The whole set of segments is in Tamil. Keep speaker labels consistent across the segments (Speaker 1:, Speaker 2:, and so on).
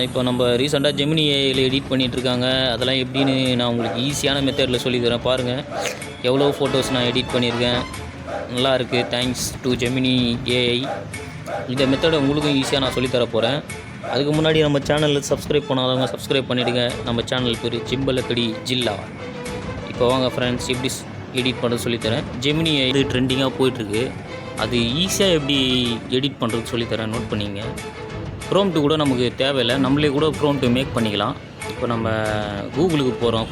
Speaker 1: இப்போ நம்ம ரீசெண்டாக ஜெமினி ஏஐயில் எடிட் பண்ணிகிட்ருக்காங்க. அதெல்லாம் எப்படின்னு நான் உங்களுக்கு ஈஸியான மெத்தடில் சொல்லி தரேன் பாருங்கள். எவ்வளோ ஃபோட்டோஸ் நான் எடிட் பண்ணியிருக்கேன், நல்லா இருக்குது. Thanks to Gemini AI. இந்த மெத்தடை உங்களுக்கும் ஈஸியாக நான் சொல்லித்தர போகிறேன். அதுக்கு முன்னாடி நம்ம சேனலில் சப்ஸ்கிரைப் பண்ணாதவங்க சப்ஸ்கிரைப் பண்ணிவிடுங்க. நம்ம சேனல் பேர் ஜிம்பலக்கடி ஜில்லா. இப்போ வாங்க ஃப்ரெண்ட்ஸ், எப்படி எடிட் பண்ணுறது சொல்லித்தரேன். ஜெமினி ஏஐ இது ட்ரெண்டிங்காக போயிட்டுருக்கு. அது ஈஸியாக எப்படி எடிட் பண்ணுறது சொல்லித்தரேன், நோட் பண்ணிங்க. ப்ரோம்ப்ட்டு கூட நமக்கு தேவையில்லை, நம்மளே கூட ப்ரோம்ப்ட்டு மேக் பண்ணிக்கலாம். இப்போ நம்ம கூகுளுக்கு போகிறோம்,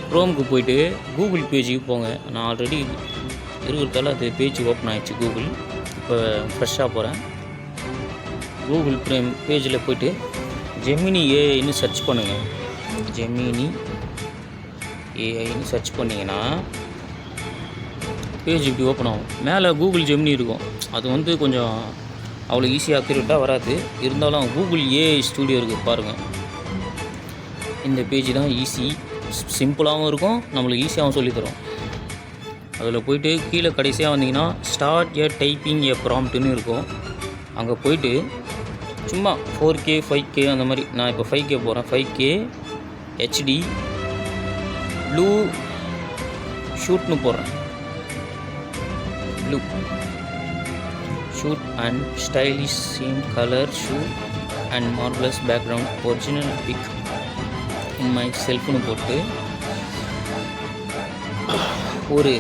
Speaker 1: க்ரோமுக்கு போயிட்டு கூகுள் பேஜுக்கு போங்க. நான் ஆல்ரெடி இருக்கிறதால அது பேஜ் ஓப்பன் ஆகிடுச்சு கூகுள். இப்போ ஃப்ரெஷ்ஷாக போகிறேன். கூகுள் பேஜில் போய்ட்டு ஜெமினி ஏஐன்னு சர்ச் பண்ணுங்கள். ஜெமினி ஏஐன்னு சர்ச் பண்ணிங்கன்னா பேஜ் இப்படி ஓப்பன் ஆகும். மேலே கூகுள் ஜெமினி இருக்கும். அது கொஞ்சம் அவ்வளோ ஈஸியாக அக்யூரேட்டாக வராது. இருந்தாலும் கூகுள் ஏஐ ஸ்டூடியோ இருக்குது பாருங்கள். இந்த பேஜ் தான் ஈஸி, சிம்பிளாகவும் இருக்கும், நம்மளுக்கு ஈஸியாகவும் சொல்லித்தரும். அதில் போய்ட்டு கீழே கடைசியாக வந்தீங்கன்னா ஸ்டார்ட் ஏ டைப்பிங் ஏ ப்ராம்ப்ட்டுன்னு இருக்கும். அங்கே போய்ட்டு சும்மா 4K 5K அந்த மாதிரி, நான் இப்போ 5K போகிறேன். 5K HD ப்ளூ ஷூட்னு போடுறேன். Blue shoot and stylish same color shoot and marvelous background original pic in myself னு போட்டு ஒரு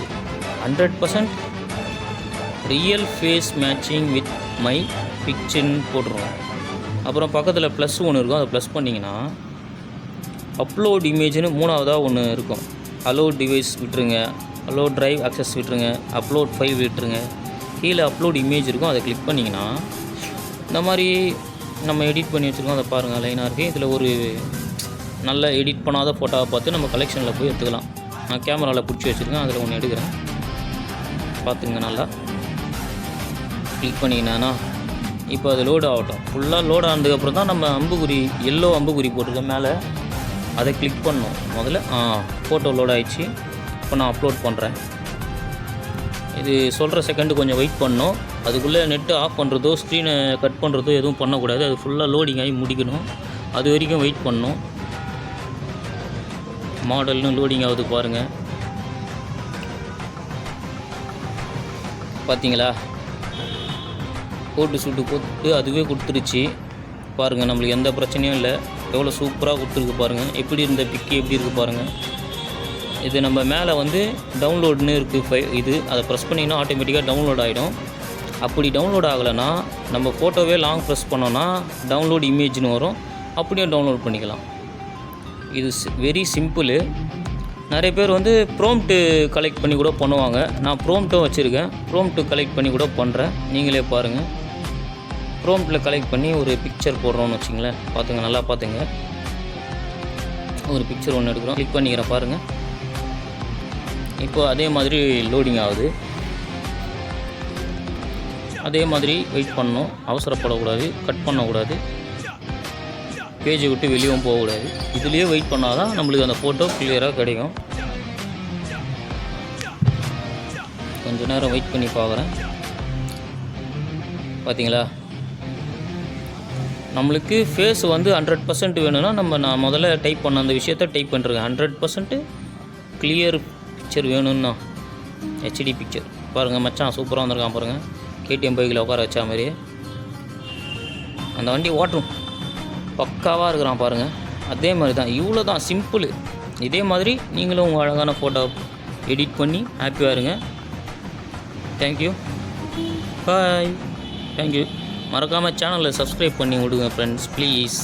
Speaker 1: 100% real face matching with my பிக்சர்னு போட்டுருவோம். அப்புறம் பக்கத்தில் ப்ளஸ் ஒன்று இருக்கும், அதை ப்ளஸ் பண்ணிங்கன்னா அப்லோட் இமேஜ்னு மூணாவதாக ஒன்று இருக்கும். அலோட் டிவைஸ் விட்டுருங்க, அலோட் ட்ரைவ் அக்சஸ் விட்டுருங்க, அப்லோட் ஃபைல் விட்டுருங்க. கீழே அப்லோட் இமேஜ் இருக்கும், அதை கிளிக் பண்ணிங்கன்னா இந்த மாதிரி நம்ம எடிட் பண்ணி வச்சுருக்கோம். அதை பாருங்கள், லைனாக இருக்குது. இதில் ஒரு நல்ல எடிட் பண்ணாத ஃபோட்டோவை பார்த்து நம்ம கலெக்ஷனில் போய் எடுத்துக்கலாம். நான் கேமராவில் பிடிச்சி வச்சுருக்கேன், அதில் ஒன்று எடுக்கிறேன், பார்த்துங்க. நல்லா கிளிக் பண்ணிங்கன்னா இப்போ அது லோடு ஆகட்டும். ஃபுல்லாக லோடு ஆனதுக்கப்புறம் தான் நம்ம அம்புக்குறி, எல்லோ அம்புக்குறி போட்டிருக்கேன் மேலே, அதை கிளிக் பண்ணணும். முதல்ல ஃபோட்டோ லோட் ஆகிடுச்சு. இப்போ நான் அப்லோட் பண்ணுறேன். இது சொல்கிற செகண்டு கொஞ்சம் வெயிட் பண்ணணும். அதுக்குள்ளே நெட்டு ஆஃப் பண்ணுறதோ ஸ்க்ரீனை கட் பண்ணுறதோ எதுவும் பண்ணக்கூடாது. அது ஃபுல்லாக லோடிங் ஆகி முடிக்கணும். அது வரைக்கும் வெயிட் பண்ணணும். மாடல்னு லோடிங் ஆகுது பாருங்கள். பார்த்தீங்களா, போட்டு போட்டு அதுவே கொடுத்துருச்சு பாருங்கள். நம்மளுக்கு எந்த பிரச்சனையும் இல்லை. எவ்வளோ சூப்பராக கொடுத்துருக்கு பாருங்கள். எப்படி இருந்த பிக்கு எப்படி இருக்குது பாருங்கள். இது நம்ம மேலே டவுன்லோடுன்னு இருக்குது இது, அதை ப்ரெஸ் பண்ணிங்கன்னா ஆட்டோமேட்டிக்காக டவுன்லோட் ஆகிடும். அப்படி டவுன்லோட் ஆகலைன்னா நம்ம ஃபோட்டோவே லாங் ப்ரெஸ் பண்ணோன்னா டவுன்லோட் இமேஜ்னு வரும், அப்படியே டவுன்லோட் பண்ணிக்கலாம். இது வெரி சிம்பிள். நிறைய பேர் ப்ரோம்ப்ட்டு கலெக்ட் பண்ணி கூட பண்ணுவாங்க. நான் ப்ரோம்ப்ட்டும் வச்சுருக்கேன், ப்ரோம்ப்ட்டு கலெக்ட் பண்ணி கூட பண்ணுறேன். நீங்களே பாருங்கள். ப்ரோம்ப்ட்டில் கலெக்ட் பண்ணி ஒரு பிக்சர் போடுறோன்னு வச்சுங்களேன். பார்த்துங்க, நல்லா பார்த்துங்க. ஒரு பிக்சர் ஒன்று எடுக்கிறோம், கிளிக் பண்ணிக்கிறேன் பாருங்கள். இப்போ அதே மாதிரி லோடிங் ஆகுது. அதே மாதிரி வெயிட் பண்ணணும், அவசரப்படக்கூடாது, கட் பண்ணக்கூடாது, பேஜை விட்டு வெளியவும் போகக்கூடாது. இதுலேயே வெயிட் பண்ணால் தான் நம்மளுக்கு அந்த ஃபோட்டோ கிளியராக கிடைக்கும். கொஞ்சம் நேரம் வெயிட் பண்ணி பார்க்குறேன். பார்த்தீங்களா, நம்மளுக்கு ஃபேஸ் 100% வேணும்னா நான் முதல்ல டைப் பண்ண அந்த விஷயத்தை டைப் பண்ணிருக்கேன். 100% கிளியர் பிக்சர் வேணும்னா ஹெச்டி பிக்சர். பாருங்கள் மச்சான், சூப்பராக வந்திருக்கான் பாருங்கள். கேடிஎம் பைக்கில் உட்கார வச்சா மாதிரி அந்த வண்டி ஓட்டும், பக்காவாக இருக்கிறான் பாருங்கள். அதே மாதிரி தான், இவ்வளோ தான் சிம்பிள். இதே மாதிரி நீங்களும் உங்கள் அழகான ஃபோட்டோ எடிட் பண்ணி ஹாப்பியாக இருங்க. தேங்க்யூ, பாய். தேங்க்யூ. மறக்காமல் சேனலில் சப்ஸ்கிரைப் பண்ணி விடுங்க ஃப்ரெண்ட்ஸ், ப்ளீஸ்.